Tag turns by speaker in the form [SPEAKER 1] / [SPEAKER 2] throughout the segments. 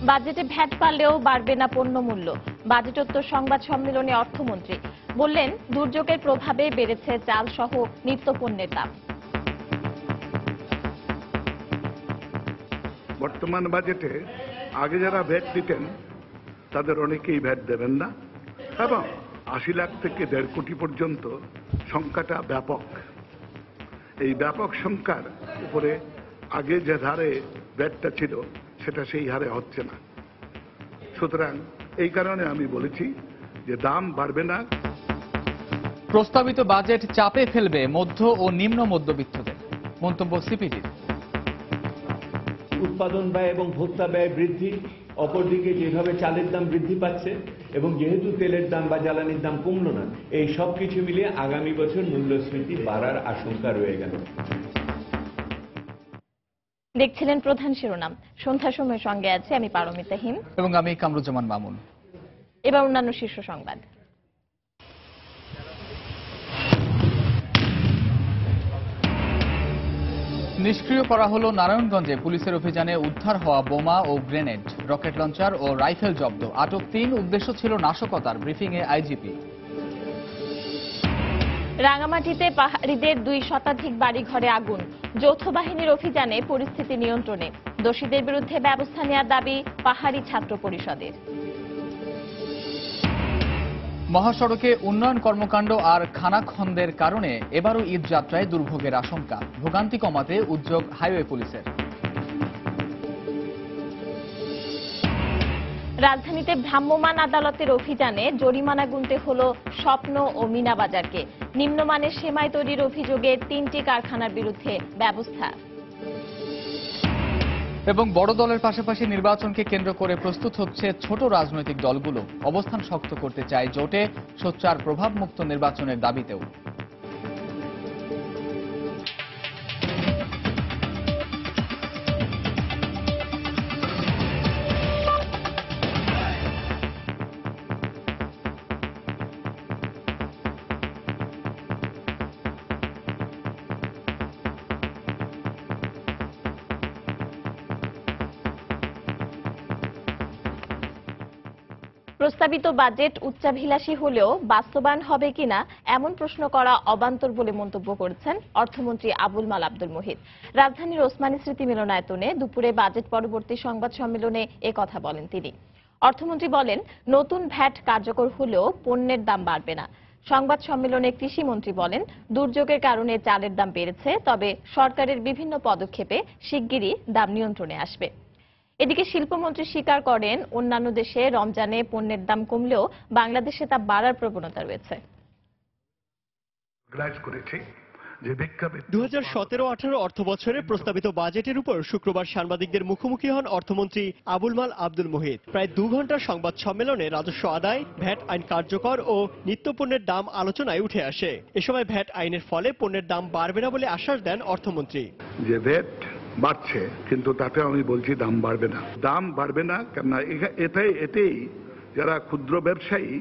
[SPEAKER 1] বাজেটে ভ্যাট বাড়লেও বাড়বে না পণ্যমূল্য। বাজেটোত্তর সংবাদ সম্মেলনে অর্থমন্ত্রী বললেন, দুর্যোগের প্রভাবে বেড়েছে চাল সহ নিত্যপণ্যের দাম।
[SPEAKER 2] বর্তমান বাজেটে আগে যারা ভ্যাট দিতেন তাদের অনেকেই ভ্যাট দেবেন না, এবং ৮০ লাখ থেকে ১.৫ কোটি পর্যন্ত সংখ্যাটা ব্যাপক। এই ব্যাপক সংখ্যার উপরে আগে যে হারে ভ্যাটটা ছিল সেটা সেই হারে হচ্ছে না। সুতরাং এই কারণে আমি বলেছি যে দাম বাড়বে না।
[SPEAKER 3] প্রস্তাবিত বাজেট চাপে ফেলবে মধ্য ও নিম্ন মধ্যবিত্তদের, মন্তব্য সিপিডির।
[SPEAKER 4] উৎপাদন ব্যয় এবং ভোক্তা ব্যয় বৃদ্ধি, অপরদিকে যেভাবে চালের দাম বৃদ্ধি পাচ্ছে এবং যেহেতু তেলের দাম বা জ্বালানির দাম কমলো না, এই সব কিছু মিলিয়ে আগামী বছর মূল্যস্ফীতি বাড়ার আশঙ্কা রয়ে গেল।
[SPEAKER 1] দেখছিলেন প্রধান শিরোনাম। সন্ধ্যার সময়ের সঙ্গে আছে আমি পারমিতা হিম
[SPEAKER 3] এবং আমি কামরুজ্জামান মামুন।
[SPEAKER 1] এবার অন্যান্য শীর্ষ সংবাদ।
[SPEAKER 3] নিষ্ক্রিয় করা হলো নারায়ণগঞ্জে পুলিশের অভিযানে উদ্ধার হওয়া বোমা ও গ্রেনেড, রকেট লঞ্চার ও রাইফেল জব্দ। আটক ৩, উদ্দেশ্য ছিল নাশকতার। ব্রিফিংয়ে আইজিপি।
[SPEAKER 1] রাঙামাটিতে পাহাড়িদের ২ শতাধিক বাড়িঘরে আগুন। যৌথ বাহিনীর অভিযানে পরিস্থিতি নিয়ন্ত্রণে। দোষীদের বিরুদ্ধে ব্যবস্থা নেওয়ার দাবি পাহাড়ি ছাত্র পরিষদের।
[SPEAKER 3] মহাসড়কে উন্নয়ন কর্মকাণ্ড আর খানাখন্দের কারণে এবারও ঈদ যাত্রায় দুর্ভোগের আশঙ্কা। ভোগান্তি কমাতে উদ্যোগ হাইওয়ে পুলিশের।
[SPEAKER 1] রাজধানীতে ভ্রাম্যমাণ আদালতের অভিযানে জরিমানা গুনতে হল স্বপ্ন ও মিনাবাজারকে। নিম্নমানের সেমাই তৈরির অভিযোগে ৩টি কারখানার বিরুদ্ধে ব্যবস্থা।
[SPEAKER 3] এবং বড় দলের পাশাপাশি নির্বাচনকে কেন্দ্র করে প্রস্তুত হচ্ছে ছোট রাজনৈতিক দলগুলো। অবস্থান শক্ত করতে চায় জোটে, সোচ্চার প্রভাবমুক্ত নির্বাচনের দাবিতেও।
[SPEAKER 1] প্রস্তাবিত বাজেট উচ্চাভিলাষী হলেও বাস্তবায়ন হবে কিনা এমন প্রশ্ন করা অবান্তর বলে মন্তব্য করেছেন অর্থমন্ত্রী আবুল মাল আব্দুল মুহিত। রাজধানীর ওসমানী স্মৃতি মিলনায়তনে দুপুরে বাজেট পরবর্তী সংবাদ সম্মেলনে কথা বলেন তিনি। অর্থমন্ত্রী বলেন, নতুন ভ্যাট কার্যকর হলেও পণ্যের দাম বাড়বে না। সংবাদ সম্মেলনে কৃষিমন্ত্রী বলেন, দুর্যোগের কারণে চালের দাম বেড়েছে, তবে সরকারের বিভিন্ন পদক্ষেপে শিগগিরই দাম নিয়ন্ত্রণে আসবে। এদিকে শিল্পমন্ত্রী স্বীকার করেন, অন্যান্য দেশে রমজানে পণ্যের দাম কমলেও বাংলাদেশে তা বাড়ার প্রবণতা রয়েছে।
[SPEAKER 5] ২০১৭-১৮ অর্থবছরে প্রস্তাবিত বাজেটের উপর শুক্রবার সাংবাদিকদের মুখোমুখি হন অর্থমন্ত্রী আবুল মাল আব্দুল মুহিত। প্রায় ২ ঘণ্টার সংবাদ সম্মেলনে রাজস্ব আদায়, ভ্যাট আইন কার্যকর ও নিত্যপণ্যের দাম আলোচনায় উঠে আসে। এ সময় ভ্যাট আইনের ফলে পণ্যের দাম বাড়বে না বলে আশ্বাস দেন অর্থমন্ত্রী।
[SPEAKER 2] যে ভ্যাট বাড়ছে, কিন্তু তাতে আমি বলছি দাম বাড়বে না। দাম বাড়বে না কেননা এতেই যারা ক্ষুদ্র ব্যবসায়ী,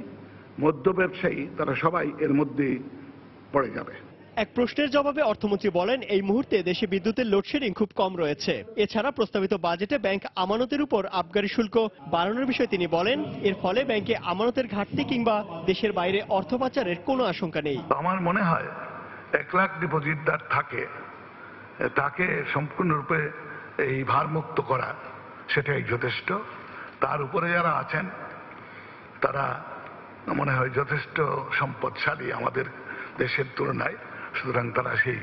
[SPEAKER 2] মধ্য ব্যবসায়ী, তারা সবাই এর মধ্যে পড়ে যাবে।
[SPEAKER 5] এক প্রশ্নের জবাবে অর্থমন্ত্রী বলেন, এই মুহূর্তে দেশে বিদ্যুতের লোডশেডিং খুব কম রয়েছে। এছাড়া প্রস্তাবিত বাজেটে ব্যাংক আমানতের উপর আবগারি শুল্ক বাড়ানোর বিষয়ে তিনি বলেন, এর ফলে ব্যাংকে আমানতের ঘাটতি কিংবা দেশের বাইরে অর্থ পাচারের কোনো আশঙ্কা নেই।
[SPEAKER 2] আমার মনে হয় ১ লাখ ডিপোজিটদার থাকে, তাকে সম্পূর্ণরূপে এই ভারমুক্ত করা সেটাই যথেষ্ট। তার উপরে যারা আছেন তারা মনে হয় যথেষ্ট সম্পদশালী আমাদের দেশের তুলনায়, সুতরাং তারা সেই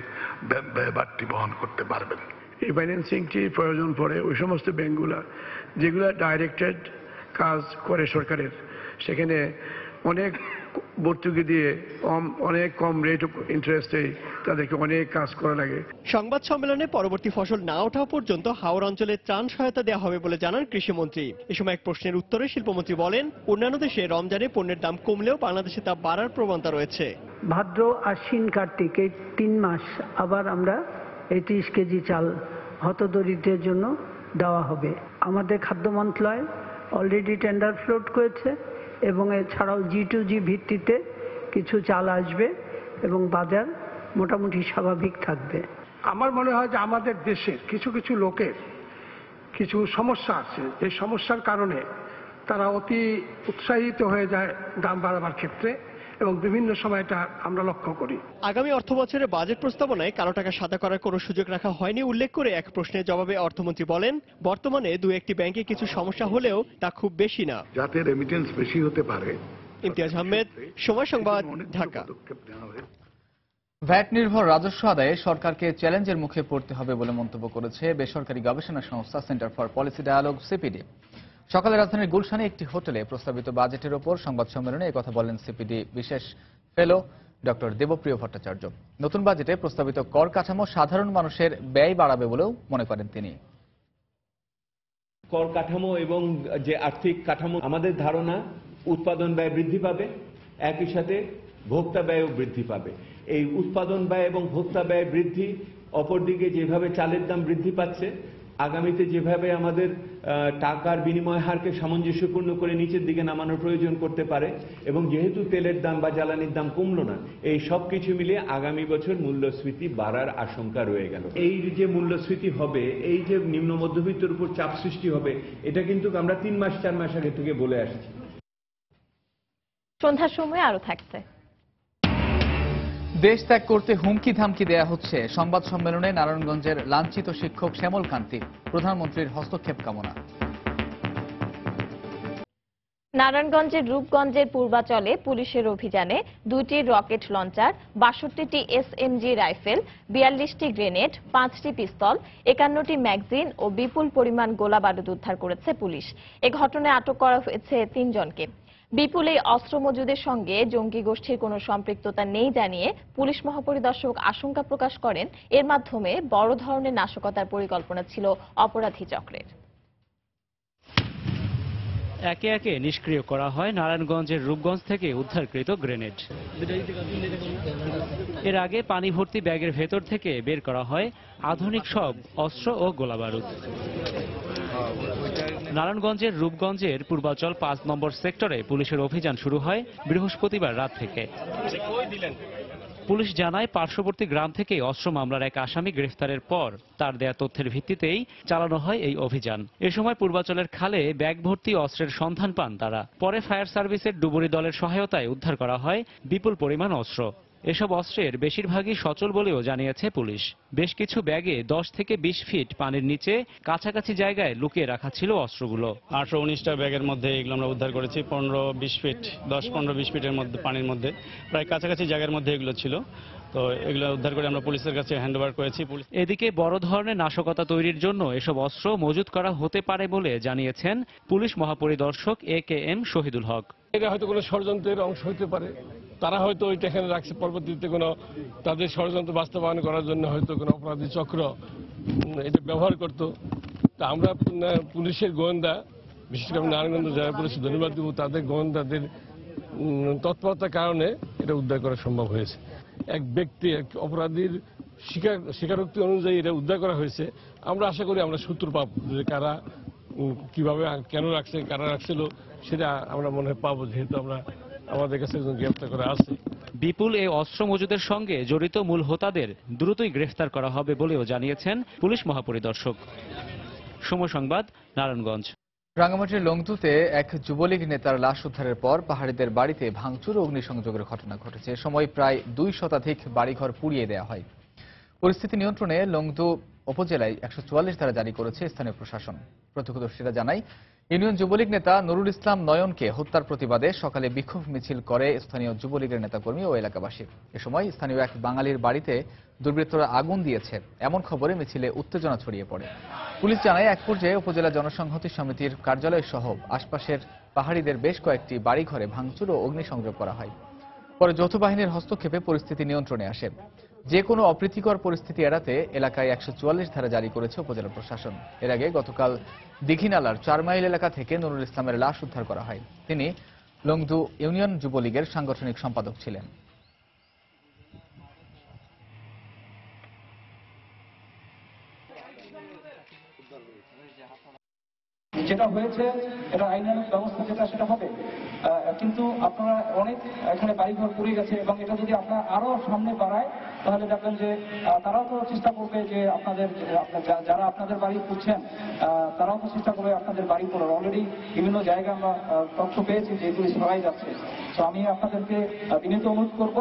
[SPEAKER 2] ব্যয়ভারটি বহন করতে পারবেন।
[SPEAKER 6] এই ফাইন্যান্সিংটি প্রয়োজন পড়ে ওই সমস্ত ব্যাংকগুলা যেগুলা ডাইরেক্টেড কাজ করে সরকারের, সেখানে অনেক ভর্তুকি দিয়ে অনেক কম রেট অফ ইন্টারেস্টে তাদেরকে অনেক কাজ করা লাগে।
[SPEAKER 5] সংবাদ সম্মেলনে পরবর্তী ফসল না ওঠা পর্যন্ত হাওড় অঞ্চলে ত্রাণ সহায়তা দেওয়া হবে বলে জানান কৃষিমন্ত্রী। এ সময় এক প্রশ্নের উত্তরে শিল্পমন্ত্রী বলেন, অন্যান্য দেশে রমজানে পণ্যের দাম কমলেও বাংলাদেশে তা বাড়ার প্রবণতা রয়েছে।
[SPEAKER 7] ভাদ্র, আশ্বিন, কার্তিক এই ৩ মাস আবার আমরা ৩০ কেজি চাল হতদরিদ্রের জন্য দেওয়া হবে। আমাদের খাদ্য মন্ত্রণালয় অলরেডি টেন্ডার ফ্লোট করেছে এবং এছাড়াও G2G ভিত্তিতে কিছু চাল আসবে এবং বাজার মোটামুটি স্বাভাবিক থাকবে।
[SPEAKER 6] আমার মনে হয় যে আমাদের দেশের কিছু কিছু লোকের কিছু সমস্যা আছে, এই সমস্যার কারণে তারা অতি উৎসাহিত হয়ে যায় দাম বাড়াবার ক্ষেত্রে, এবং বিভিন্ন সময় এটা আমরা লক্ষ্য করি।
[SPEAKER 5] আগামী অর্থ বছরের বাজেট প্রস্তাবনায় কালো টাকা সাদা করার কোনো সুযোগ রাখা হয়নি উল্লেখ করে এক প্রশ্নের জবাবে অর্থমন্ত্রী বলেন, বর্তমানে দু একটি ব্যাংকে কিছু সমস্যা হলেও তা খুব বেশি না।
[SPEAKER 2] যাতে রেমিটেন্স বেশি হতে পারে।
[SPEAKER 5] ইমতিয়াজ আহমেদ, সময় সংবাদ, ঢাকা।
[SPEAKER 2] পদক্ষেপ নেওয়া হয়েছে।
[SPEAKER 3] ভ্যাট নির্ভর রাজস্ব আদায়ে সরকারকে চ্যালেঞ্জের মুখে পড়তে হবে বলে মন্তব্য করেছে বেসরকারি গবেষণা সংস্থা Centre for Policy Dialogue CPD. সকালে রাজধানীর গুলশানে একটি হোটেলে প্রস্তাবিত বাজেটের ওপর সংবাদ সম্মেলনে একথা বলেন সিপিডি বিশেষ ফেলো ডক্টর দেবপ্রিয় ভট্টাচার্য। নতুন বাজেটে প্রস্তাবিত কর কাঠামো সাধারণ মানুষের ব্যয় বাড়াবে বলেও মনে করেন তিনি।
[SPEAKER 4] কর কাঠামো এবং যে আর্থিক কাঠামো, আমাদের ধারণা উৎপাদন ব্যয় বৃদ্ধি পাবে, একই সাথে ভোক্তা ব্যয়ও বৃদ্ধি পাবে। এই উৎপাদন ব্যয় এবং ভোক্তা ব্যয় বৃদ্ধি, অপরদিকে যেভাবে চালের দাম বৃদ্ধি পাচ্ছে, আগামীতে যেভাবে আমাদের টাকার বিনিময় হারকে সামঞ্জস্যপূর্ণ করে নিচের দিকে নামানোর প্রয়োজন করতে পারে, এবং যেহেতু তেলের দাম বা জ্বালানির দাম কমলো না, এই সব কিছু মিলিয়ে আগামী বছর মূল্যস্ফীতি বাড়ার আশঙ্কা রয়ে গেল। এই যে মূল্যস্ফীতি হবে, এই যে নিম্ন মধ্যবিত্তের উপর চাপ সৃষ্টি হবে, এটা কিন্তু আমরা 3 মাস 4 মাস আগে থেকে বলে আসছি।
[SPEAKER 1] সন্ধ্যার সময় আরো থাকছে।
[SPEAKER 3] দেশ ত্যাগ করতে হুমকি ধামকি দেয়া হচ্ছে, সংবাদ সম্মেলনে নারায়ণগঞ্জের লাঞ্ছিত শিক্ষক শ্যামল কান্তি। প্রধানমন্ত্রীর হস্তক্ষেপ কামনা।
[SPEAKER 1] নারায়ণগঞ্জের রূপগঞ্জের পূর্বাচলে পুলিশের অভিযানে 2টি রকেট লঞ্চার, 62টি এসএমজি রাইফেল, 42টি গ্রেনেড, 5টি পিস্তল, 51টি ম্যাগাজিন ও বিপুল পরিমাণ গোলা বারুদ উদ্ধার করেছে পুলিশ। এ ঘটনায় আটক করা হয়েছে 3 জনকে। বিপুল এই অস্ত্র মজুদের সঙ্গে জঙ্গি গোষ্ঠীর কোনো সম্পৃক্ততা নেই জানিয়ে পুলিশ মহাপরিদর্শক আশঙ্কা প্রকাশ করেন এর মাধ্যমে বড় ধরনের নাশকতার পরিকল্পনা ছিল অপরাধী চক্রের।
[SPEAKER 8] একে একে নিষ্ক্রিয় করা হয় নারায়ণগঞ্জের রূপগঞ্জ থেকে উদ্ধারকৃত গ্রেনেড। এর আগে পানি ভর্তি ব্যাগের ভেতর থেকে বের করা হয় আধুনিক সব অস্ত্র ও গোলাবারুদ। নারায়ণগঞ্জের রূপগঞ্জের পূর্বাচল 5 নম্বর সেক্টরে পুলিশের অভিযান শুরু হয় বৃহস্পতিবার রাত থেকে। পুলিশ জানায়, পার্শ্ববর্তী গ্রাম থেকে অস্ত্র মামলার এক আসামি গ্রেফতারের পর তার দেয়া তথ্যের ভিত্তিতেই চালানো হয় এই অভিযান। এ সময় পূর্বাচলের খালে ব্যাগ ভর্তি অস্ত্রের সন্ধান পান তারা। পরে ফায়ার সার্ভিসের ডুবুরি দলের সহায়তায় উদ্ধার করা হয় বিপুল পরিমাণ অস্ত্র। এসব অস্ত্রের বেশিরভাগই সচল বলেও জানিয়েছে পুলিশ। বেশ কিছু ব্যাগে 10 থেকে 20 ফিট পানির নিচে কাছাকাছি জায়গায় লুকিয়ে রাখা ছিল অস্ত্রগুলো।
[SPEAKER 9] 18-19টা ব্যাগের মধ্যে এগুলো আমরা উদ্ধার করেছি। 15-20 ফিট, 10-15-20 ফিটের মধ্যে পানির মধ্যে প্রায় কাছাকাছি জায়গার মধ্যে এগুলো ছিল। তো এগুলো উদ্ধার করে আমরা পুলিশের কাছে হ্যান্ডওভার করেছি।
[SPEAKER 8] এদিকে বড় ধরনের নাশকতা তৈরির জন্য এসব অস্ত্র মজুত করা হতে পারে বলে জানিয়েছেন পুলিশ মহাপরিদর্শক AKM শহীদুল হক।
[SPEAKER 10] এটা হয়তো কোনো ষড়যন্ত্রের অংশ হতে পারে, তারা হয়তো ওইটা এখানে রাখছে, পরবর্তীতে কোনো তাদের ষড়যন্ত্র বাস্তবায়ন করার জন্য হয়তো কোনো অপরাধী চক্র এটা ব্যবহার করত। তা আমরা পুলিশের গোয়েন্দা, বিশেষ করে নারায়ণগঞ্জ জেলা পুলিশকে ধন্যবাদ দেব, তাদের গোয়েন্দাদের তৎপরতার কারণে এটা উদ্ধার করা সম্ভব হয়েছে। এক ব্যক্তি, এক অপরাধীর স্বীকারোক্তি অনুযায়ী এটা উদ্ধার করা হয়েছে। আমরা আশা করি আমরা সূত্র পাবো যে কারা, কিভাবে, কেন রাখছে, কারা রাখছিল, সেটা আমরা মনে হয় পাবো, যেহেতু আমাদের কাছে একজন গ্রেফতার করা আছে।
[SPEAKER 8] বিপুল এই অস্ত্র মজুদের সঙ্গে জড়িত মূল হোতাদের দ্রুতই গ্রেফতার করা হবে বলেও জানিয়েছেন পুলিশ মহাপরিদর্শক। সময় সংবাদ, নারায়ণগঞ্জ।
[SPEAKER 3] রাঙ্গামাটির লংতুতে এক যুবলীগ নেতার লাশ উদ্ধারের পর পাহাড়িদের বাড়িতে ভাঙচুর ও অগ্নিসংযোগের ঘটনা ঘটেছে। এ সময় প্রায় 2 শতাধিক বাড়িঘর পুড়িয়ে দেওয়া হয়। পরিস্থিতি নিয়ন্ত্রণে লংতু উপজেলায় 144 ধারা জারি করেছে স্থানীয় প্রশাসন। প্রত্যক্ষদর্শীরা জানায়, ইউনিয়ন যুবলীগ নেতা নুরুল ইসলাম নয়নকে হত্যার প্রতিবাদে সকালে বিক্ষোভ মিছিল করে স্থানীয় যুবলীগের নেতাকর্মী ও এলাকাবাসী। এ সময় স্থানীয় এক বাঙালির বাড়িতে দুর্বৃত্তরা আগুন দিয়েছে, এমন খবরে মিছিলে উত্তেজনা ছড়িয়ে পড়ে। পুলিশ জানায়, এক পর্যায়ে উপজেলা জনসংহতি সমিতির কার্যালয় সহ আশপাশের পাহাড়িদের বেশ কয়েকটি বাড়িঘরে ভাঙচুর ও অগ্নিসংযোগ করা হয়। পরে যৌথ বাহিনীর হস্তক্ষেপে পরিস্থিতি নিয়ন্ত্রণে আসে। যে কোনো অপ্রীতিকর পরিস্থিতি এড়াতে এলাকায় 144 ধারা জারি করেছে উপজেলা প্রশাসন। এর আগে গতকাল দীঘিনালার 4 মাইল এলাকা থেকে নুরুল ইসলামের লাশ উদ্ধার করা হয়। তিনি লংদু ইউনিয়ন যুবলীগের সাংগঠনিক সম্পাদক ছিলেন।
[SPEAKER 11] যেটা হয়েছে এটা আইনানুগ ব্যবস্থা যেটা সেটা হবে, কিন্তু আপনারা অনেক এখানে বাড়িঘর পুড়ে গেছে এবং এটা যদি আপনারা আরো সামনে বাড়ায় তাহলে দেখবেন যে তারাও তো চেষ্টা করবে যে যারা আপনাদের বাড়ি পুড়ছেন তারাও তো চেষ্টা করবে আপনাদের বাড়ি পড়ার। অলরেডি বিভিন্ন জায়গায় আমরা তথ্য পেয়েছি যে এগুলি সরাই যাচ্ছে। তো আমি আপনাদেরকে বিনীত অনুরোধ করব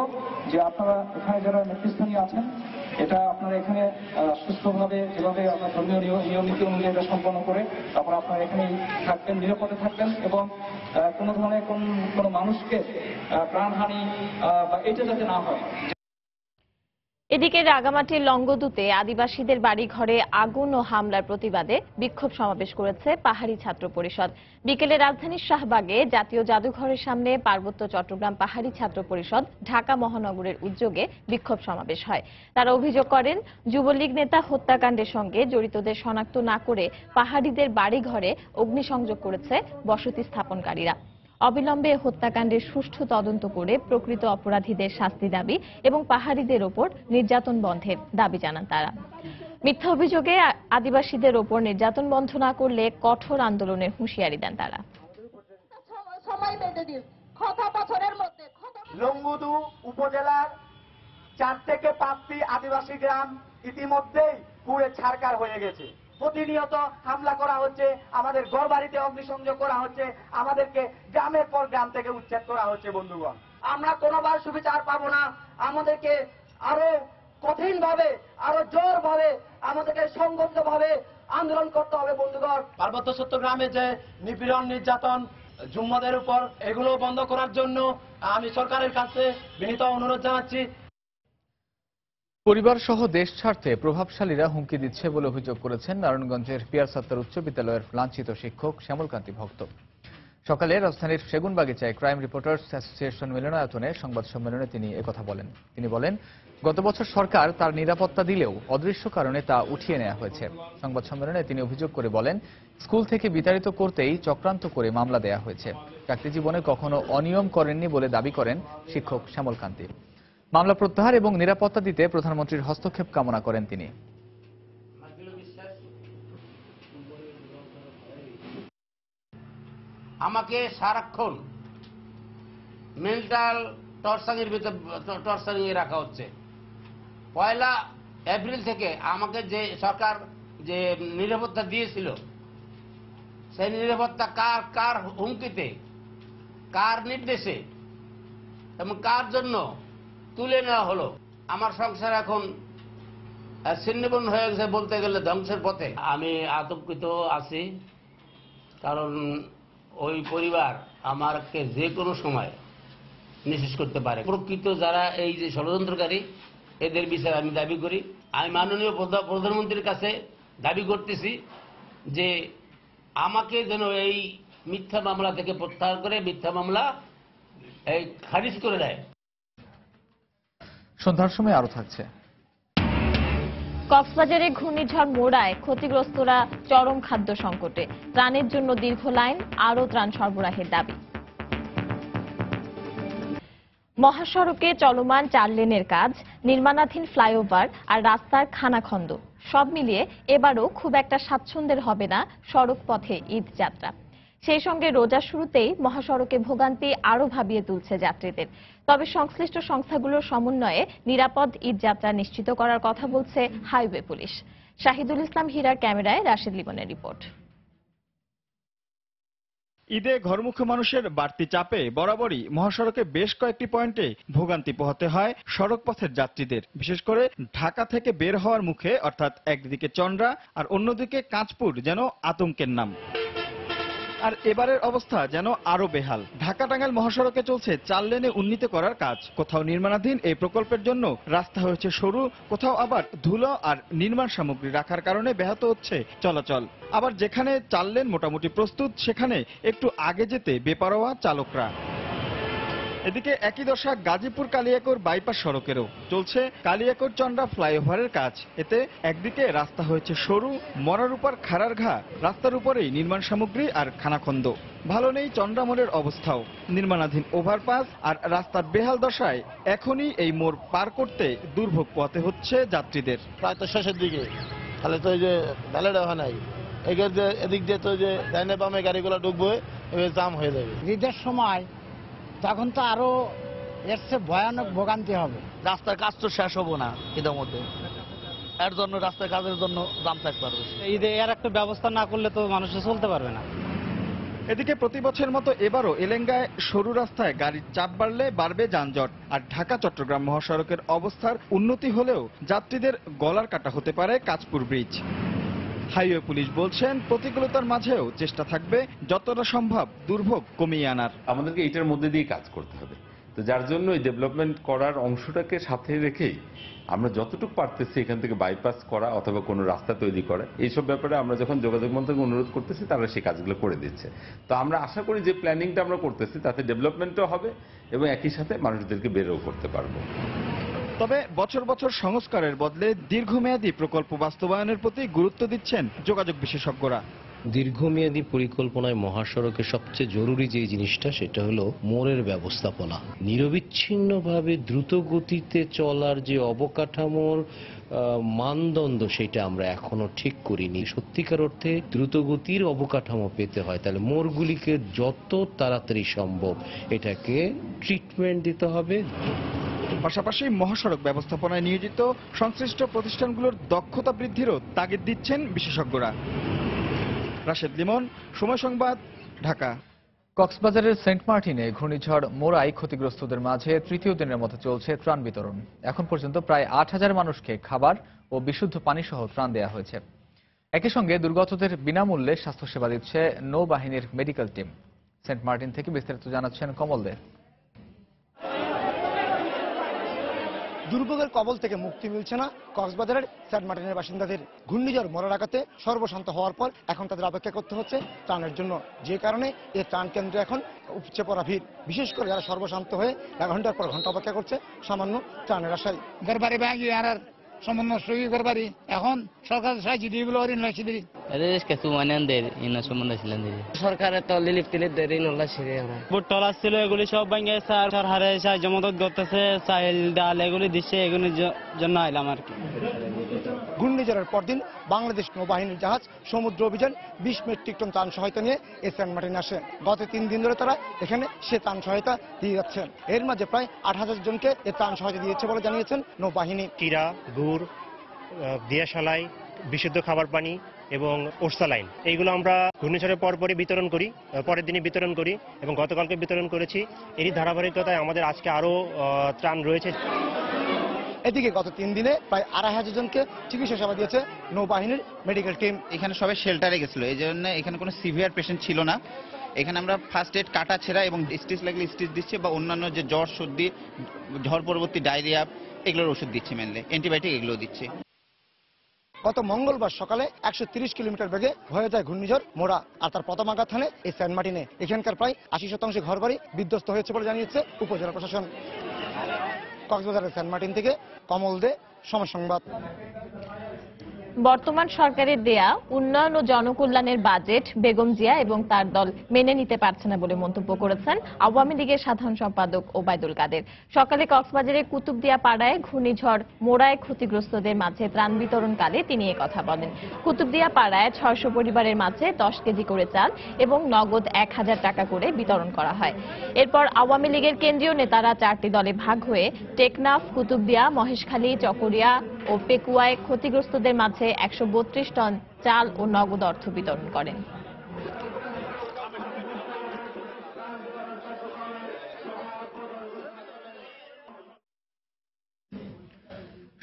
[SPEAKER 11] যে আপনারা এখানে যারা নেতৃস্থানীয় আছেন এটা আপনারা এখানে সুস্থভাবে যেভাবে আপনার ধর্মীয় নিয়ম নীতি অনুযায়ী এটা সম্পন্ন করে তারপর আপনারা এখানে থাকবেন, নিরাপদে থাকবেন এবং কোনো ধরনের কোনো মানুষকে প্রাণহানি বা এটা যাতে না হয়।
[SPEAKER 1] এদিকে রাঙামাটির লংগদুতে আদিবাসীদের বাড়ি ঘরে আগুন ও হামলার প্রতিবাদে বিক্ষোভ সমাবেশ করেছে পাহাড়ি ছাত্র পরিষদ। বিকেলে রাজধানীর শাহবাগে জাতীয় জাদুঘরের সামনে পার্বত্য চট্টগ্রাম পাহাড়ি ছাত্র পরিষদ ঢাকা মহানগরের উদ্যোগে বিক্ষোভ সমাবেশ হয়। তারা অভিযোগ করেন, যুবলীগ নেতা হত্যাকাণ্ডের সঙ্গে জড়িতদের শনাক্ত না করে পাহাড়িদের বাড়ি ঘরে অগ্নিসংযোগ করেছে বসতি স্থাপনকারীরা। অবিলম্বে হত্যাকাণ্ডের সুষ্ঠু তদন্ত করে প্রকৃত অপরাধীদের শাস্তি দাবি এবং পাহাড়িদের ওপর নির্যাতন বন্ধের দাবি জানান তারা। মিথ্যা অভিযোগে আদিবাসীদের ওপর নির্যাতন বন্ধ না করলে কঠোর আন্দোলনের হুঁশিয়ারি দেন তারা।
[SPEAKER 12] লংগদু উপজেলার 4 থেকে 5টি আদিবাসী গ্রাম ইতিমধ্যেই পুড়ে ছারখার হয়ে গেছে। প্রতিনিয়ত হামলা করা হচ্ছে, আমাদের ঘরবাড়িতে অগ্নিসংযোগ করা হচ্ছে, আমাদেরকে গ্রামের পর গ্রাম থেকে উচ্ছেদ করা হচ্ছে। বন্ধুগণ, আমরা কোনোবার সুবিচার পাবো না। আমাদেরকে আরো কঠিন ভাবে, আরো জোর ভাবে, আমাদেরকে সংগঠিত ভাবে আন্দোলন করতে হবে। বন্ধুগণ, পার্বত্য চট্টগ্রামে যে নিপীড়ন নির্যাতন জুম্মাদের উপর, এগুলো বন্ধ করার জন্য আমি সরকারের কাছে বিনীত অনুরোধ জানাচ্ছি।
[SPEAKER 3] পরিবার সহ দেশ ছাড়তে প্রভাবশালীরা হুমকি দিচ্ছে বলে অভিযোগ করেছেন নারায়ণগঞ্জের পিয়ার সত্তর উচ্চ বিদ্যালয়ের লাঞ্ছিত শিক্ষক শ্যামলকান্তি ভক্ত। সকালে রাজধানীর সেগুনবাগিচায় ক্রাইম রিপোর্টার্স অ্যাসোসিয়েশন মিলনায়তনে সংবাদ সম্মেলনে তিনি একথা বলেন। তিনি বলেন, গত বছর সরকার তার নিরাপত্তা দিলেও অদৃশ্য কারণে তা উঠিয়ে নেওয়া হয়েছে। সংবাদ সম্মেলনে তিনি অভিযোগ করে বলেন, স্কুল থেকে বিতাড়িত করতেই চক্রান্ত করে মামলা দেয়া হয়েছে। চাকরি জীবনে কখনো অনিয়ম করেননি বলে দাবি করেন শিক্ষক শ্যামলকান্তি। মামলা প্রত্যাহার এবং নিরাপত্তা দিতে প্রধানমন্ত্রীর হস্তক্ষেপ কামনা করেন তিনি।
[SPEAKER 13] আমাকে সারাক্ষণ মেন্টাল টর্চারিং এ রাখা হচ্ছে। 1 এপ্রিল থেকে আমাকে যে সরকার যে নিরাপত্তা দিয়েছিল, সেই নিরাপত্তা কার হুমকিতে, কার নির্দেশে এবং কার জন্য তুলে নেওয়া হলো। আমার সংসার এখন ছিন্নভিন্ন হয়ে গেছে, বলতে গেলে ধ্বংসের পথে। আমি আতঙ্কিত আছি, কারণ ওই পরিবার আমাকে যে কোনো সময় নিঃশেষ করতে পারে। প্রকৃত যারা এই যে ষড়যন্ত্রকারী, এদের বিচার আমি দাবি করি। আমি মাননীয় প্রধানমন্ত্রীর কাছে দাবি করতেছি যে আমাকে যেন এই মিথ্যা মামলা থেকে প্রত্যাহার করে মিথ্যা মামলা এই খারিজ করে দেয়।
[SPEAKER 3] সন্ধ্যার সময় আরো থাকছে।
[SPEAKER 1] কক্সবাজারে ঘূর্ণিঝড় মোড়ায় ক্ষতিগ্রস্তরা চরম খাদ্য সংকটে। ত্রাণের জন্য দীর্ঘ লাইন, আরও ত্রাণ সরবরাহের দাবি। মহাসড়কে চলমান 4 লেনের কাজ, নির্মাণাধীন ফ্লাইওভার আর রাস্তার খানাখন্দ সব মিলিয়ে এবারও খুব একটা স্বাচ্ছন্দ্যের হবে না সড়ক পথে ঈদ যাত্রা। সেই সঙ্গে রোজার শুরুতেই মহাসড়কে ভোগান্তি আরও ভাবিয়ে তুলছে যাত্রীদের। তবে সংশ্লিষ্ট সংস্থাগুলোর সমন্বয়ে নিরাপদ ঈদ যাত্রা নিশ্চিত করার কথা বলছে হাইওয়ে পুলিশ। শাহিদুল ইসলাম হীরার ক্যামেরায় রাশেদ লিমনের রিপোর্ট।
[SPEAKER 14] ঈদে ঘরমুখী মানুষের বাড়তি চাপে বরাবরই মহাসড়কে বেশ কয়েকটি পয়েন্টে ভোগান্তি পোহাতে হয় সড়ক পথের যাত্রীদের। বিশেষ করে ঢাকা থেকে বের হওয়ার মুখে, অর্থাৎ একদিকে চন্দ্রা আর অন্যদিকে কাঁচপুর যেন আতঙ্কের নাম। আর এবারের অবস্থা যেন আরো বেহাল। ঢাকা টাঙ্গাইল মহাসড়কে চলছে 4 লেনে উন্নীত করার কাজ। কোথাও নির্মাণাধীন এই প্রকল্পের জন্য রাস্তা হয়েছে সরু, কোথাও আবার ধুলো আর নির্মাণ সামগ্রী রাখার কারণে ব্যাহত হচ্ছে চলাচল। আবার যেখানে 4 লেন মোটামুটি প্রস্তুত, সেখানে একটু আগে যেতে বেপরোয়া চালকরা। এদিকে একই দশা গাজীপুর কালিয়াকৈর বাইপাস সড়কেরও। চলছে কালিয়াকৈর চন্দ্রা ফ্লাইওভারের কাজ। এতে একদিকে রাস্তা হয়েছে সরু, মরার উপর খাড়ার ঘা, রাস্তার উপরেই নির্মাণ সামগ্রী আর খানাখন্দ। ভালো নেই চন্দ্রা মোড়ের অবস্থাও। নির্মাণাধীন ওভারপাস আর রাস্তার বেহাল দশায় এখনই এই মোড় পার করতে দুর্ভোগ পোহাতে হচ্ছে যাত্রীদের।
[SPEAKER 15] প্রায় তো শেষের দিকে, তাহলে তো এই যে ভ্যালেডা হয় নাই, এদিক দিয়ে তো যে ডাইনে বামে গাড়িগুলো ঢুকবে এবার জাম হয়ে যাবে।
[SPEAKER 16] ঈদের সময় তখন তো আরো এর চেয়ে ভয়ানক ভোগান্তি হবে।
[SPEAKER 17] রাস্তার কাজ তো শেষ হবো না ঈদের মধ্যে, এর জন্য রাস্তার কাজের জন্য জাম থাকতে পারবে।
[SPEAKER 18] ঈদে এর একটা ব্যবস্থা না করলে তো মানুষ চলতে পারবে না।
[SPEAKER 14] এদিকে প্রতি বছরের মতো এবারও এলেঙ্গায় সরু রাস্তায় গাড়ির চাপ বাড়লে বাড়বে যানজট। আর ঢাকা চট্টগ্রাম মহাসড়কের অবস্থার উন্নতি হলেও যাত্রীদের গলার কাটা হতে পারে কাঁচপুর ব্রিজ। হাইওয়ে পুলিশ বলছেন প্রতিকূলতার মাঝেও চেষ্টা থাকবে যতটা সম্ভব দুর্ভোগ কমিয়ে আনার।
[SPEAKER 19] আমাদেরকে এটার মধ্যে দিয়ে কাজ করতে হবে, তো যার জন্য এই ডেভেলপমেন্ট করার অংশটাকে সাথে রেখেই আমরা যতটুকু পারতেছি এখান থেকে বাইপাস করা অথবা কোনো রাস্তা তৈরি করা, এইসব ব্যাপারে আমরা যখন যোগাযোগ মন্ত্রীকে অনুরোধ করতেছি তারা সেই কাজগুলো করে দিচ্ছে। তো আমরা আশা করি যে প্ল্যানিংটা আমরা করতেছি তাতে ডেভেলপমেন্টও হবে এবং একই সাথে মানুষদেরকে বেরও করতে পারবো।
[SPEAKER 14] তবে বছর বছর সংস্কারের বদলে দীর্ঘমেয়াদী প্রকল্প বাস্তবায়নের প্রতি গুরুত্ব দিচ্ছেন যোগাযোগ বিশেষজ্ঞরা।
[SPEAKER 20] দীর্ঘমেয়াদী পরিকল্পনায় মহাসড়কের সবচেয়ে জরুরি যে জিনিসটা সেটা হলো মোড়ের ব্যবস্থাপনা। নিরবিচ্ছিন্নভাবে দ্রুত গতিতে চলার যে অবকাঠামোর মানদণ্ড সেটা আমরা এখনো ঠিক করিনি। সত্যিকার অর্থে দ্রুতগতির অবকাঠামো পেতে হয় তাহলে মোড়গুলিকে যত তাড়াতাড়ি সম্ভব এটাকে ট্রিটমেন্ট দিতে হবে।
[SPEAKER 14] পাশাপাশি মহাসড়ক ব্যবস্থাপনায় নিয়োজিত সংশ্লিষ্ট প্রতিষ্ঠানগুলোর দক্ষতা বৃদ্ধিরও তাগিদ দিচ্ছেন বিশেষজ্ঞরা। রাশেদ লিমন, সময় সংবাদ, ঢাকা।
[SPEAKER 3] কক্সবাজারের সেন্ট মার্টিনে ঘূর্ণিঝড় মোরাই ক্ষতিগ্রস্তদের মাঝে তৃতীয় দিনের মতো চলছে ত্রাণ বিতরণ। এখন পর্যন্ত প্রায় ৮,০০০ মানুষকে খাবার ও বিশুদ্ধ পানি সহ ত্রাণ দেওয়া হয়েছে। একই সঙ্গে দুর্গতদের বিনামূল্যে স্বাস্থ্যসেবা দিচ্ছে নৌবাহিনীর মেডিকেল টিম। সেন্ট মার্টিন থেকে বিস্তারিত জানাচ্ছেন কমল দে।
[SPEAKER 21] দুর্ভোগের কবল থেকে মুক্তি মিলছে না কক্সবাজারের সেন্ট মার্টিনের বাসিন্দাদের। ঘূর্ণিঝড় মোরা রাখাতে সর্বশান্ত হওয়ার পর এখন তাদের অপেক্ষা করতে হচ্ছে ত্রাণের জন্য, যে কারণে এই ত্রাণ কেন্দ্রে এখন উপচে পড়া ভিড়। বিশেষ করে যারা সর্বশান্ত হয়ে ঘন্টার পর ঘন্টা অপেক্ষা করছে সামান্য ত্রাণের আশায়।
[SPEAKER 16] ঘরবাড়ি ভাঙি আর সম্পূর্ণ সহি ঘরবাড়ি এখন সরকার সাহায্য দিয়ে এগুলো ঋণ লাগছে দিদি
[SPEAKER 18] সরকারের তো লিলিপ টিলিপ দেয় ঋণ লাগছে। বুট্টল আসছিল এগুলি সব ভেঙে সরকারের সাহায্য মদত করতেছে, চাইল ডাল এগুলি দিচ্ছে, এগুলির জন্য আইলাম আর কি।
[SPEAKER 21] ঘূর্ণিঝড়ের পরদিন বাংলাদেশ নৌবাহিনীর জাহাজ সমুদ্র অভিযান 20 মেট্রিক টন ত্রাণ সহায়তা নিয়ে এই সেন্ট মার্টিনে আসে। গত 3 দিন ধরে তারা এখানে সে ত্রাণ সহায়তা দিয়ে যাচ্ছেন। এর মাঝে প্রায় 8,000 জনকে এই ত্রাণ সহায়তা দিয়েছে বলে জানিয়েছেন নৌবাহিনী।
[SPEAKER 22] কিরা, গুড়, দিয়াশালাই, বিশুদ্ধ খাবার পানি এবং ওরসালাইন এইগুলো আমরা ঘূর্ণিঝড়ের পরপরই বিতরণ করি, পরের দিনই বিতরণ করি এবং গতকালকে বিতরণ করেছি। এরই ধারাবাহিকতায় আমাদের আজকে আরও ত্রাণ রয়েছে।
[SPEAKER 21] এদিকে গত 3 দিনে প্রায় 2,500 জনকে চিকিৎসা সেবা দিয়েছে নৌবাহিনীর মেডিকেল টিম।
[SPEAKER 23] এখানে সবাই শেল্টারে গেছিল, এই জন্য এখানে কোনো সিভিয়ার পেশেন্ট ছিল না। এখানে আমরা ফার্স্ট এড কাটা ছেঁড়া এবং স্টিচ লাগলে স্টিচ দিচ্ছি বা অন্যান্য যে জ্বর সর্দি ঝড় পরবর্তী ডায়রিয়া এগুলোর ওষুধ দিচ্ছি, মেনলি অ্যান্টিবায়োটিক এগুলো দিচ্ছি।
[SPEAKER 21] গত মঙ্গলবার সকালে 130 কিলোমিটার বেগে হয়ে যায় ঘূর্ণিঝড় মোরা আর তার পতামাঘাত হানে এই সেন্ট মার্টিনে। এখানকার প্রায় 80% ঘরবাড়ি বিধ্বস্ত হয়েছে বলে জানিয়েছে উপজেলা প্রশাসন। কক্সবাজারের সেন্ট মার্টিন থেকে কমল দে, সময় সংবাদ।
[SPEAKER 1] বর্তমান সরকারের দেয়া উন্নয়ন ও জনকল্যাণের বাজেট বেগম জিয়া এবং তার দল মেনে নিতে পারছে না বলে মন্তব্য করেছেন আওয়ামী লীগের সাধারণ সম্পাদক ওবায়দুল কাদের। সকালে কক্সবাজারের কুতুবদিয়া পাড়ায় ঘূর্ণিঝড় মোরায় ক্ষতিগ্রস্তদের মাঝে ত্রাণ বিতরণকালে তিনি কথা বলেন। কুতুবদিয়া পাড়ায় 600 পরিবারের মাঝে 10 কেজি করে চাল এবং নগদ 1000 টাকা করে বিতরণ করা হয়। এরপর আওয়ামী লীগের কেন্দ্রীয় নেতারা 4টি দলে ভাগ হয়ে টেকনাফ, কুতুবদিয়া, মহেশখালী, চকরিয়া ও পেকুয়ায় ক্ষতিগ্রস্তদের মাঝে 132 টন চাল ও নগদ অর্থ বিতরণ করেন।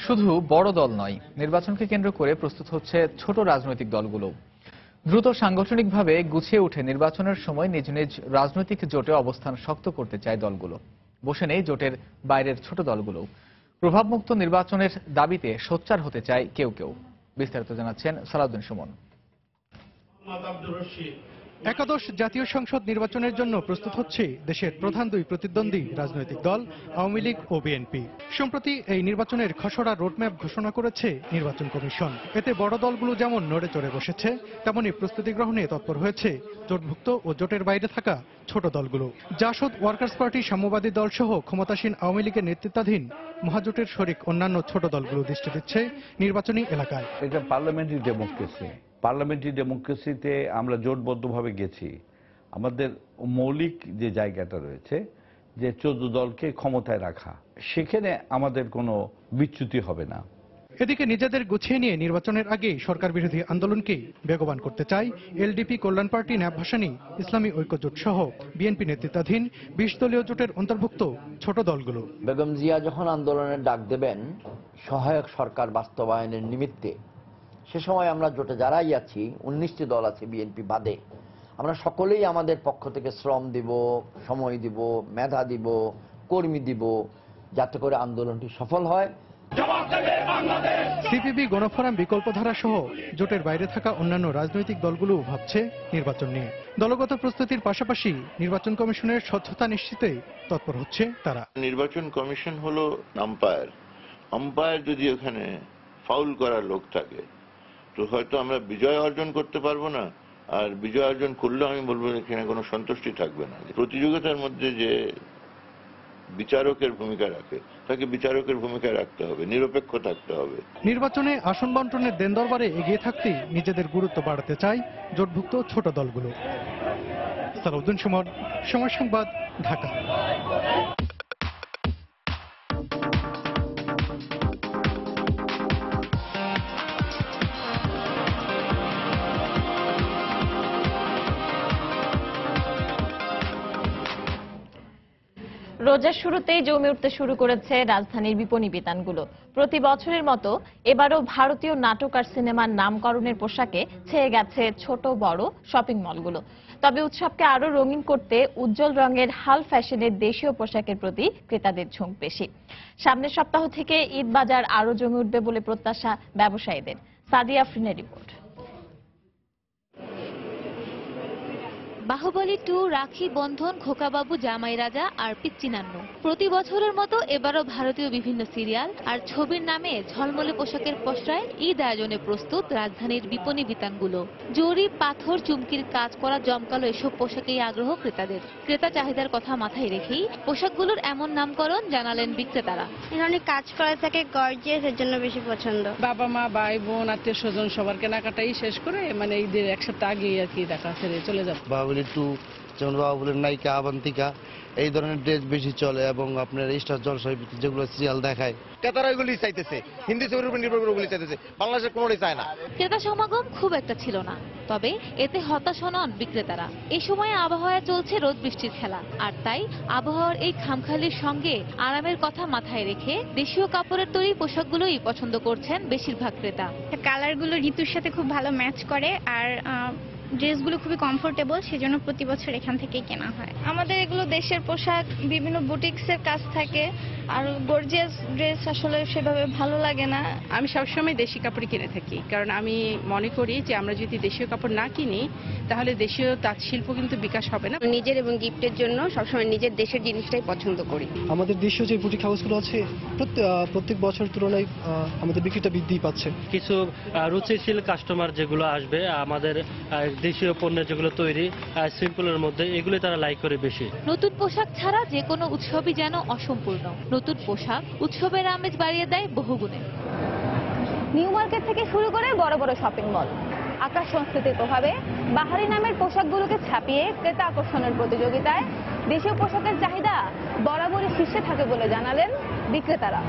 [SPEAKER 3] শুধু বড় দল নয়, নির্বাচনকে কেন্দ্র করে প্রস্তুত হচ্ছে ছোট রাজনৈতিক দলগুলো। দ্রুত সাংগঠনিকভাবে গুছিয়ে উঠে নির্বাচনের সময় নিজ নিজ রাজনৈতিক জোটে অবস্থান শক্ত করতে চায় দলগুলো। বসে নেই জোটের বাইরের ছোট দলগুলো। প্রভাবমুক্ত নির্বাচনের দাবিতে সোচ্চার হতে চায় কেউ কেউ। বিস্তারিত জানাচ্ছেন সালাউদ্দিন সুমন।
[SPEAKER 24] একাদশ জাতীয় সংসদ নির্বাচনের জন্য প্রস্তুত হচ্ছে দেশের প্রধান দুই প্রতিদ্বন্দ্বী রাজনৈতিক দল আওয়ামী লীগ ও বিএনপি। সম্প্রতি এই নির্বাচনের খসড়া রোডম্যাপ ঘোষণা করেছে নির্বাচন কমিশন। এতে বড় দলগুলো যেমন নড়ে চড়ে বসেছে, তেমনি প্রস্তুতি গ্রহণে তৎপর হয়েছে জোটভুক্ত ও জোটের বাইরে থাকা ছোট দলগুলো। জাসদ ওয়ার্কার্স পার্টি, সাম্যবাদী দল সহ ক্ষমতাসীন আওয়ামী লীগের নেতৃত্বাধীন মহাজোটের শরিক অন্যান্য ছোট দলগুলো দৃষ্টি দিচ্ছে নির্বাচনী এলাকায়।
[SPEAKER 25] এটা পার্লামেন্টারি ডেমোক্রেসি।
[SPEAKER 2] পার্লামেন্টারি ডেমোক্রেসিতে আমরা জোটবদ্ধভাবে গেছি। আমাদের মৌলিক যে জায়গাটা রয়েছে যে 14 দলকে ক্ষমতায় রাখা, সেখানে আমাদের কোনো বিচ্যুতি হবে না।
[SPEAKER 24] এদিকে নিজেদের গুছিয়ে নিয়ে নির্বাচনের আগেই সরকার বিরোধী আন্দোলনকে বেগবান করতে চায় এলডিপি, কল্যাণ পার্টি, ন্যাপ ভাসানী, ইসলামী ঐক্যজোট সহ বিএনপি নেতৃত্বাধীন 20 দলীয় জোটের অন্তর্ভুক্ত ছোট দলগুলো।
[SPEAKER 5] বেগম জিয়া যখন আন্দোলনের ডাক দেবেন সহায়ক সরকার বাস্তবায়নের নিমিত্তে, সে সময় আমরা জোটে যারাই আছি, 19টি দল আছে বিএনপি বাদে, আমরা সকলেই আমাদের পক্ষ থেকে শ্রম দিব, সময় দিব, মেধা দিব, কর্মী দিব, যাতে করে আন্দোলনটি সফল হয়।
[SPEAKER 24] সিপিবি, গণফোরাম, বিকল্পধারা সহ জোটের বাইরে থাকা অন্যান্য রাজনৈতিক দলগুলো ভাবছে নির্বাচন নিয়ে। দলগত প্রস্তুতির পাশাপাশি নির্বাচন কমিশনের স্বচ্ছতা নিশ্চিতে তৎপর হচ্ছে তারা।
[SPEAKER 6] নির্বাচন কমিশন হলো আম্পায়ার। আম্পায়ার যদি ওখানে ফাউল করার লোক থাকে তো হয়তো আমরা বিজয় অর্জন করতে পারবো না, আর বিজয় অর্জন করলেও আমি বলবো এখানে কোনো সন্তুষ্টি থাকবে না। প্রতিযোগিতার মধ্যে যে বিচারকের ভূমিকা রাখে তাকে বিচারকের ভূমিকায় রাখতে হবে, নিরপেক্ষ থাকতে হবে।
[SPEAKER 24] নির্বাচনে আসন বন্টনের দেন দরবারে এগিয়ে থাকতেই নিজেদের গুরুত্ব বাড়াতে চায় জোটভুক্ত ছোট দলগুলো। সালাউদ্দিন সুমন, সময় সংবাদ, ঢাকা।
[SPEAKER 1] রোজার শুরুতেই জমে উঠতে শুরু করেছে রাজধানীর বিপণী বিতানগুলো। প্রতি বছরের মতো এবারও ভারতীয় নাটক আর সিনেমার নামকরণের পোশাকে ছেয়ে গেছে ছোট বড় শপিং মলগুলো। তবে উৎসবকে আরো রঙিন করতে উজ্জ্বল রঙের হাল ফ্যাশনের দেশীয় পোশাকের প্রতি ক্রেতাদের ঝোঁক বেশি। সামনের সপ্তাহ থেকে ঈদ বাজার আরো জমে উঠবে বলে প্রত্যাশা ব্যবসায়ীদের। সাদিয়া আফরিনের রিপোর্ট।
[SPEAKER 7] বাহুবলী 2, রাখি বন্ধন, খোকাবাবু, জামাই রাজা আর পিচ্চি নান্নু। প্রতি বছরের মতো এবারও ভারতীয় বিভিন্ন সিরিয়াল আর ছবির নামে ঝলমলে পোশাকের পসরায় ঈদ আয়োজনে প্রস্তুত রাজধানীর বিপণী বিতানগুলো। জরি, পাথর, চুমকির কাজ করা জমকালো এসব পোশাকেই আগ্রহ ক্রেতাদের। ক্রেতা চাহিদার কথা মাথায় রেখেই পোশাকগুলোর এমন নামকরণ জানালেন বিক্রেতারা।
[SPEAKER 25] অনেক কাজ করা থাকে, গর্জিয়াস, এর জন্য বেশি পছন্দ।
[SPEAKER 26] বাবা মা, ভাই বোন, আত্মীয় স্বজন সবার কেনাকাটাই শেষ করে মানে ঈদের এক সপ্তাহ আগেই আর কি দেখা ছেড়ে চলে যাবো।
[SPEAKER 17] বাহুবলী 2, যেমন বাহুবলীর নায়িকা আবান্তিকা, এই ধরনের ড্রেস বেশি চলে এবং আপনার স্টার জলসায় যেগুলো সিরিয়াল দেখায় ক্রেতারা এগুলি চাইতেছে। হিন্দি ছবির উপর নির্ভর করে ওগুলি চাইতেছে, বাংলাদেশের কোনোটাই চায় না।
[SPEAKER 7] ক্রেতা সমাগম খুব একটা ছিল না, তবে এতে হতাশ নন বিক্রেতারা। এই সময়ে আবহাওয়া চলছে রোদ বৃষ্টির খেলা, আর তাই আবহাওয়ার এই খামখালির সঙ্গে আরামের কথা মাথায় রেখে দেশীয় কাপড়ের তৈরি পোশাকগুলোই পছন্দ করছেন বেশিরভাগ ক্রেতা।
[SPEAKER 25] কালারগুলো ঋতুর সাথে খুব ভালো ম্যাচ করে, আর ড্রেসগুলো খুবই কমফোর্টেবল, সেজন্য প্রতি বছর এখান থেকেই কেনা হয়। আমাদের এগুলো দেশের পোশাক, বিভিন্ন বুটিক্সের কাজ থাকে, আর গর্জিয়াস ড্রেস আসলে সেভাবে ভালো লাগে না।
[SPEAKER 26] আমি সবসময় দেশি কাপড় কিনে থাকি, কারণ আমি মনে করি যে আমরা যদি দেশীয় কাপড় না কিনি তাহলে দেশীয় তাঁত শিল্প কিন্তু বিকাশ হবে না।
[SPEAKER 25] নিজের এবং গিফটের জন্য সবসময় নিজের দেশের জিনিসটাই পছন্দ করি।
[SPEAKER 27] আমাদের দেশীয় যে বুটিক হাউসগুলো আছে প্রত্যেক বছর তুলনায় আমাদের বিক্রিটা বৃদ্ধি পাচ্ছে।
[SPEAKER 28] কিছু রুচিশীল কাস্টমার যেগুলো আসবে আমাদের দেশীয় পণ্য যেগুলো তৈরি সিম্পলের মধ্যে, এগুলো তারা লাইক করে বেশি।
[SPEAKER 7] নতুন পোশাক ছাড়া যে কোনো উৎসবই যেন অসম্পূর্ণ। নতুন পোশাক উৎসবের আমেজ বাড়িয়ে দেয় বহুগুণে।
[SPEAKER 29] নিউ মার্কেট থেকে শুরু করে বড় বড় শপিং মল, আকাশ সংস্কৃতির প্রভাবে বাহারি নামের পোশাকগুলোকে ছাপিয়ে ক্রেতা আকর্ষণের প্রতিযোগিতায় দেশীয় পোশাকের চাহিদা বরাবরই শীর্ষে থাকে বলে জানালেন বিক্রেতারা।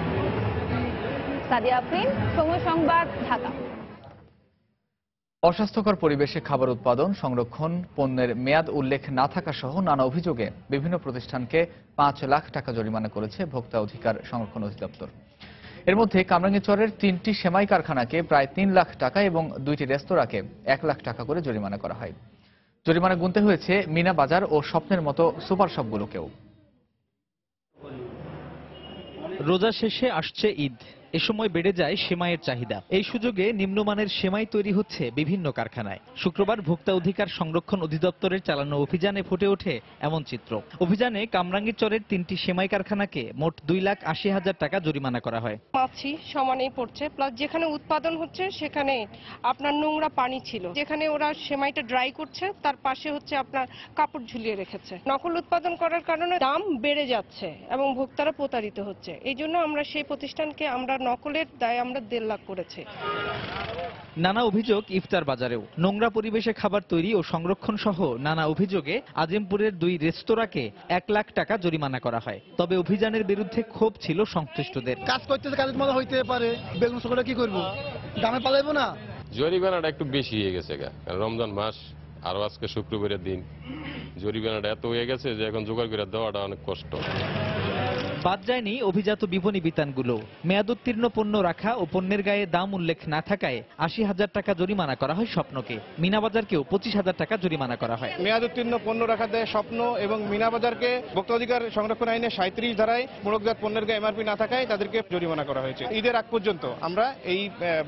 [SPEAKER 29] সাদিয়া আফরিন, সময় সংবাদ, ঢাকা।
[SPEAKER 3] অস্বাস্থ্যকর পরিবেশে খাবার উৎপাদন, সংরক্ষণ, পণ্যের মেয়াদ উল্লেখ না থাকা সহ নানা অভিযোগে বিভিন্ন প্রতিষ্ঠানকে 5 লাখ টাকা জরিমানা করেছে ভোক্তা অধিকার সংরক্ষণ অধিদপ্তর। এর মধ্যে কামরাঙ্গীরচরের 3টি সেমাই কারখানাকে প্রায় 3 লাখ টাকা এবং 2টি রেস্তোরাঁকে 1 লাখ টাকা করে জরিমানা করা হয়। জরিমানা গুনতে হয়েছে মিনা বাজার ও স্বপ্নের মতো সুপার শপগুলোকেও।
[SPEAKER 30] রোজা শেষে আসছে ঈদ, এ সময় বেড়ে যায় সেমাইয়ের চাহিদা। এই সুযোগে নিম্নমানের সেমাই তৈরি হচ্ছে বিভিন্ন কারখানায়। শুক্রবার ভোক্তা অধিকার সংরক্ষণ অধিদপ্তরের চালানো অভিযানে ফুটে ওঠে এমন চিত্র। অভিযানে কামরাঙ্গীরচরের 3টি সেমাই কারখানাকে মোট 2,80,000 টাকা জরিমানা করা হয়।
[SPEAKER 31] মাছি সমানেই পড়ছে, প্লাস যেখানে উৎপাদন হচ্ছে সেখানে আপনার নোংরা পানি ছিল, যেখানে ওরা সেমাইটা ড্রাই করছে তার পাশে হচ্ছে আপনার কাপড় ঝুলিয়ে রেখেছে। নকল উৎপাদন করার কারণে দাম বেড়ে যাচ্ছে এবং ভোক্তারা প্রতারিত হচ্ছে। এই জন্য আমরা সেই প্রতিষ্ঠানকে আমরা নকলের দায়ে আমরা 1.5 লাখ করেছি।
[SPEAKER 30] নানা অভিযোগ ইফতার বাজারেও নোংরা পরিবেশে খাবার তৈরি ও সংরক্ষণ সহ নানা অভিযোগে আজিমপুরের 2 রেস্তোরাঁকে 1 লাখ টাকা জরিমানা করা হয়। তবে অভিযানের বিরুদ্ধে ক্ষোভ ছিল সংশ্লিষ্টদের।
[SPEAKER 21] কাজ করতেছে, কাজের মতো হইতে পারে, বেগুন সকলে কি করবো, দামে পালাইবো না।
[SPEAKER 4] জরিমানাটা একটু বেশি হয়ে গেছে, কারণ রমজান মাস আরো আজকে শুক্রবারের দিন, জরিমানাটা এত হয়ে গেছে যে এখন জোগাড় করে দেওয়াটা অনেক কষ্ট।
[SPEAKER 30] বাদ যায়নি অভিজাত বিপণী বিতানগুলো। মেয়াদোত্তীর্ণ পণ্য রাখা ও পণ্যের গায়ে দাম উল্লেখ না থাকায় 80,000 টাকা জরিমানা করা হয় স্বপ্নকে। মিনাবাজারকেও 25,000 টাকা জরিমানা করা হয়।
[SPEAKER 8] মেয়াদোত্তীর্ণ পণ্য রাখা দেয় স্বপ্ন এবং মিনাবাজারকে ভোক্তা অধিকার সংরক্ষণ আইনে 37 ধারায় মোড়কজাত পণ্যের গায়ে এমআরপি না থাকায় তাদেরকে জরিমানা করা হয়েছে। ঈদের আগ পর্যন্ত আমরা এই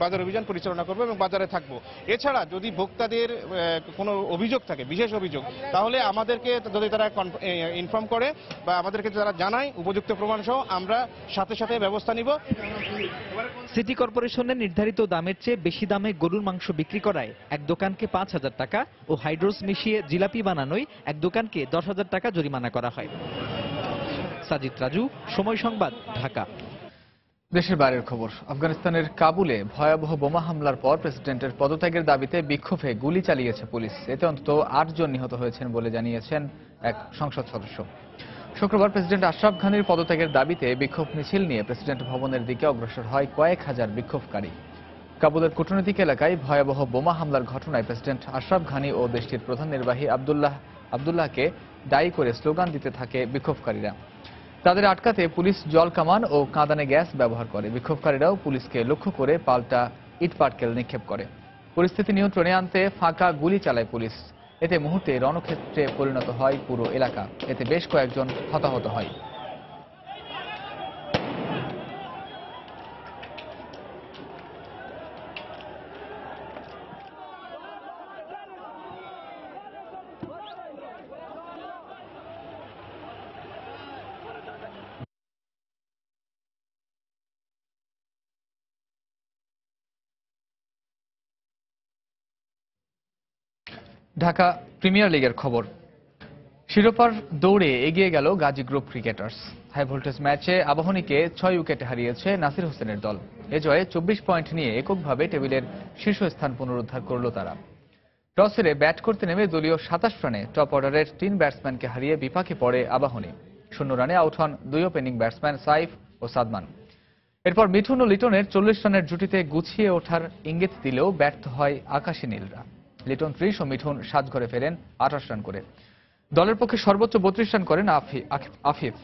[SPEAKER 8] বাজার অভিযান পরিচালনা করব এবং বাজারে থাকব। এছাড়া যদি ভোক্তাদের কোনো অভিযোগ থাকে, বিশেষ অভিযোগ, তাহলে আমাদেরকে যদি তারা ইনফর্ম করে বা আমাদেরকে যারা জানায় উপযুক্ত প্রমাণ সহ আমরা সাথে সাথে ব্যবস্থা নিব।
[SPEAKER 30] সিটি কর্পোরেশনের নির্ধারিত দামের চেয়ে বেশি দামে গরুর মাংস বিক্রি করায় এক দোকানকে 5,000 টাকা ও হাইড্রোস মিশিয়ে জিলাপি বানানোয় এক দোকানকে 10,000 টাকা জরিমানা করা হয়। সাজিদ রাজু, সময় সংবাদ, ঢাকা।
[SPEAKER 3] দেশের বাইরের খবর। আফগানিস্তানের কাবুলে ভয়াবহ বোমা হামলার পর প্রেসিডেন্টের পদত্যাগের দাবিতে বিক্ষোভে গুলি চালিয়েছে পুলিশ। এতে অন্তত 8 জন নিহত হয়েছেন বলে জানিয়েছেন এক সংসদ সদস্য। শুক্রবার প্রেসিডেন্ট আশরাফ ঘানির পদত্যাগের দাবিতে বিক্ষোভ মিছিল নিয়ে প্রেসিডেন্ট ভবনের দিকে অগ্রসর হয় কয়েক হাজার বিক্ষোভকারী। কাবুলের কূটনৈতিক এলাকায় ভয়াবহ বোমা হামলার ঘটনায় প্রেসিডেন্ট আশরাফ ঘানি ও দেশটির প্রধান নির্বাহী আব্দুল্লাহকে দায়ী করে স্লোগান দিতে থাকে বিক্ষোভকারীরা। তাদের আটকাতে পুলিশ জল কামান ও কাঁদানে গ্যাস ব্যবহার করে। বিক্ষোভকারীরাও পুলিশকে লক্ষ্য করে পাল্টা ইটপাটকেল নিক্ষেপ করে। পরিস্থিতি নিয়ন্ত্রণে আনতে ফাঁকা গুলি চালায় পুলিশ। এতে মুহূর্তে রণক্ষেত্রে পরিণত হয় পুরো এলাকা। এতে বেশ কয়েকজন হতাহত হয়। ঢাকা প্রিমিয়ার লিগের খবর। শিরোপার দৌড়ে এগিয়ে গেল Gazi Group Cricketers. High voltage ম্যাচে আবাহনীকে 6 উইকেটে হারিয়েছে নাসির হোসেনের দল। এ জয়ে 24 পয়েন্ট নিয়ে এককভাবে টেবিলের শীর্ষস্থান পুনরুদ্ধার করল তারা। টস হেরে ব্যাট করতে নেমে দলীয় 27 রানে টপ অর্ডারের 3 ব্যাটসম্যানকে হারিয়ে বিপাকে পড়ে আবাহনী। 0 রানে আউট হন 2 ওপেনিং ব্যাটসম্যান সাইফ ও সাদমান। এরপর মিঠুন ও লিটনের 40 রানের জুটিতে গুছিয়ে ওঠার ইঙ্গিত দিলেও ব্যর্থ হয় আকাশী নীলরা। লিটন 30 ও মিঠুন সাজঘরে ফেরেন 28 রান করে। দলের পক্ষে সর্বোচ্চ 32 রান করেন আফিফ।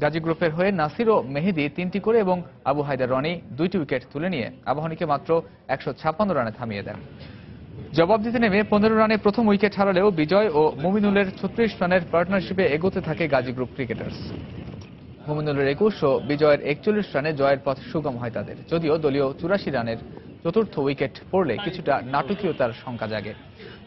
[SPEAKER 3] গাজী গ্রুপের হয়ে নাসির ও মেহেদি 3টি করে এবং আবু হায়দার রনি 2টি উইকেট তুলে নিয়ে আবাহনীকে মাত্র 156 রানে থামিয়ে দেন। জবাব দিতে নেমে 15 রানে প্রথম উইকেট হারালেও বিজয় ও মুমিনুলের 36 রানের পার্টনারশিপে এগোতে থাকে গাজী গ্রুপ ক্রিকেটার্স। মুমিনুলের 21 ও বিজয়ের 41 রানে জয়ের পথ সুগম হয় তাদের। যদিও দলীয় 84 রানের চতুর্থ উইকেট পড়লে কিছুটা নাটকীয়তার শঙ্কা জাগে।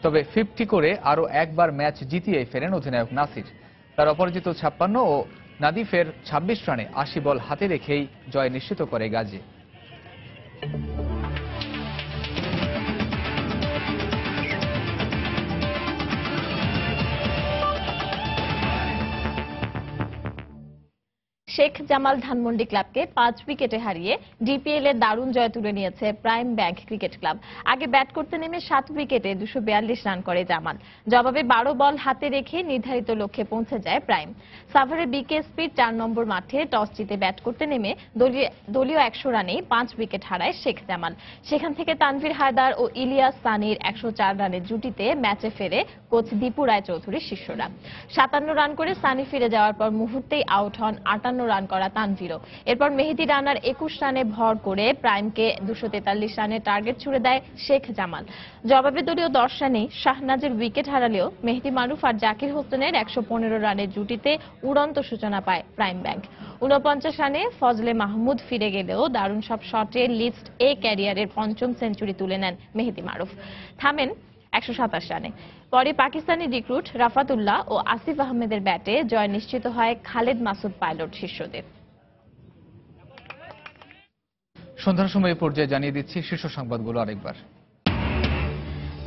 [SPEAKER 3] তবে 50 করে আরও একবার ম্যাচ জিতিয়ে ফেরেন অধিনায়ক নাসির। তার অপরাজিত 56 ও নাদিফের 26 রানে 80 বল হাতে রেখেই জয় নিশ্চিত করে গাজী।
[SPEAKER 1] শেখ জামাল ধানমন্ডি ক্লাবকে 5 উইকেটে হারিয়ে ডিপিএল এর দারুণ জয় তুলে নিয়েছে প্রাইম ব্যাংক ক্রিকেট ক্লাব। আগে ব্যাট করতে নেমে 7 উইকেটে 242 রান করে জামাল। জবাবে 12 বল হাতে রেখে নির্ধারিত লক্ষ্যে পৌঁছে যায় প্রাইম। সাভারের বিকে স্পিড 4 নম্বর মাঠে টস জিতে ব্যাট করতে নেমে দলীয় 100 রানেই 5 উইকেট হারায় শেখ জামাল। সেখান থেকে তানভীর হায়দার ও ইলিয়াস সানির 104 রানের জুটিতে ম্যাচে ফেরে কোচ দীপু রায় চৌধুরীর শিষ্যরা। 57 রান করে সানি ফিরে যাওয়ার পর মুহূর্তেই আউট হন 58 রান করা তানভীরও। এরপর মেহেদি রানার 21 রানে ভর করে প্রাইমকে 243 রানের টার্গেট ছুড়ে দেয় শেখ জামাল। জবাবে দলীয় 10 রানেই শাহনাজের উইকেট হারালেও মেহেদি মারুফ আর জাকির হোসেনের 115 রানের জুটিতে উড়ন্ত সূচনা পায় প্রাইম ব্যাংক। 49 রানে ফজলে মাহমুদ ফিরে গেলেও দারুণ সব শটে লিস্ট এ ক্যারিয়ারের 5ম সেঞ্চুরি তুলে নেন মেহেদি মারুফ। থামেন 127 রানে। পরে পাকিস্তানি রিক্রুট রাফাতুল্লাহ ও আসিফ আহমেদের ব্যাটে জয় নিশ্চিত হয় খালেদ মাসুদ পাইলট শিষ্যদের।
[SPEAKER 3] সন্ধ্যার সময় পর্যায়ে জানিয়ে দিচ্ছি শীর্ষ সংবাদগুলো আরেকবার।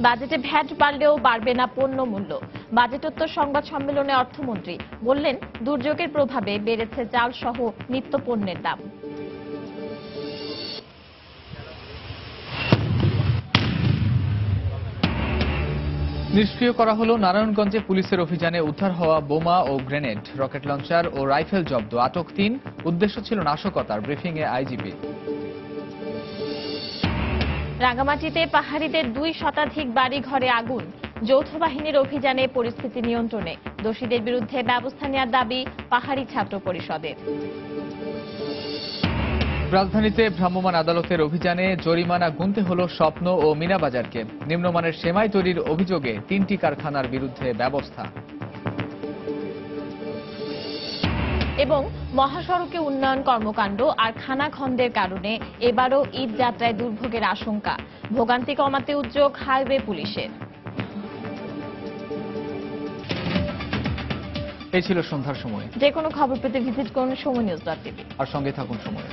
[SPEAKER 1] বাজেটে ভ্যাট বাড়লেও বাড়বে না পণ্য মূল্য। বাজেটোত্তর সংবাদ সম্মেলনে অর্থমন্ত্রী বললেন, দুর্যোগের প্রভাবে বেড়েছে চাল সহ নিত্য পণ্যের দাম।
[SPEAKER 3] নিষ্ক্রিয় করা হলো নারায়ণগঞ্জে পুলিশের অভিযানে উদ্ধার হওয়া বোমা ও গ্রেনেড, রকেট লঞ্চার ও রাইফেল জব্দ, আটক ৩। উদ্দেশ্য ছিল নাশকতার, ব্রিফিংয়ে আইজিপি।
[SPEAKER 1] রাঙ্গামাটিতে পাহাড়িদের ২ শতাধিক বাড়ি ঘরে আগুন, যৌথ বাহিনীর অভিযানে পরিস্থিতি নিয়ন্ত্রণে। দোষীদের বিরুদ্ধে ব্যবস্থা নেওয়ার দাবি পাহাড়ি ছাত্র পরিষদের।
[SPEAKER 3] রাজধানীতে ভ্রাম্যমাণ আদালতের অভিযানে জরিমানা গুনতে হলো স্বপ্ন ও মিনাবাজারকে। নিম্নমানের সেমাই তৈরির অভিযোগে ৩টি কারখানার বিরুদ্ধে ব্যবস্থা।
[SPEAKER 1] এবং মহাসড়কে উন্নয়ন কর্মকাণ্ড আর খানাখন্দের কারণে এবারও ঈদ যাত্রায় দুর্ভোগের আশঙ্কা। ভোগান্তি কমাতে উদ্যোগ হাইওয়ে পুলিশের।
[SPEAKER 3] এই ছিল সন্ধ্যার সময়।
[SPEAKER 1] যে কোনো খবর পেতে ভিজিট করুন সময় নিউজ.টিভি
[SPEAKER 3] আর সঙ্গে থাকুন সময়।